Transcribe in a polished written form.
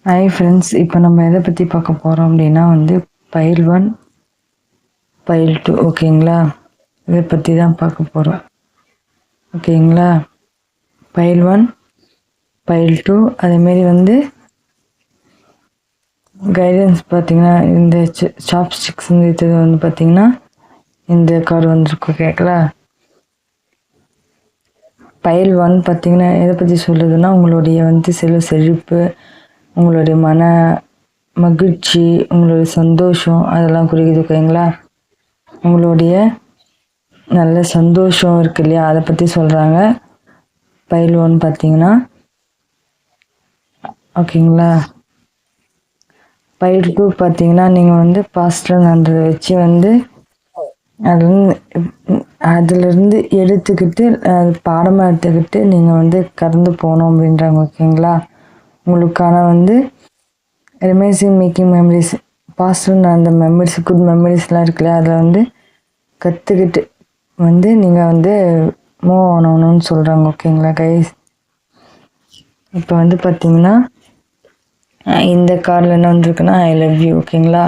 Hi friends, இப்போ நம்ம எதை பற்றி பார்க்க போகிறோம் அப்படின்னா பைல் 1 பைல் 2 ஓகேங்களா. இதை பற்றி தான் பார்க்க போகிறோம் ஓகேங்களா. பைல் 1 பைல் 2 அதேமாரி கைடன்ஸ் பார்த்திங்கன்னா இந்த சாப்ஸ்டிக்ஸ் இது பார்த்திங்கன்னா இந்த கார்டு வந்துருக்கு ஓகேங்களா. பைல் 1 பார்த்திங்கன்னா எதை பற்றி சொல்லுதுன்னா உங்களுடைய செழிப்பு, உங்களுடைய மன மகிழ்ச்சி, உங்களுடைய சந்தோஷம் அதெல்லாம் குறிக்குது ஓகேங்களா. உங்களுடைய நல்ல சந்தோஷம் இருக்கு இல்லையா, அதை பற்றி சொல்கிறாங்க பைல் 1 பார்த்திங்கன்னா ஓகேங்களா. பைல் 2 பார்த்திங்கன்னா நீங்கள் பாஸ்டில் நடந்ததை வச்சு அதிலிருந்து எடுத்துக்கிட்டு அது பாடமாக எடுத்துக்கிட்டு நீங்கள் கடந்து போகணும் அப்படின்றாங்க ஓகேங்களா. உங்களுக்கான ரிமைசிங் மேக்கிங் மெமரிஸ், பாஸ்டில் அந்த மெமரிஸ், குட் மெமரிஸ்லாம் இருக்குல்ல, அதில் கற்றுக்கிட்டு நீங்கள் மூவ் ஆகணும்னு சொல்கிறாங்க ஓகேங்களா கைஸ். இப்போ பார்த்திங்கன்னா இந்த கார்டில் என்ன வந்துருக்குன்னா ஐ லவ் யூ ஓகேங்களா.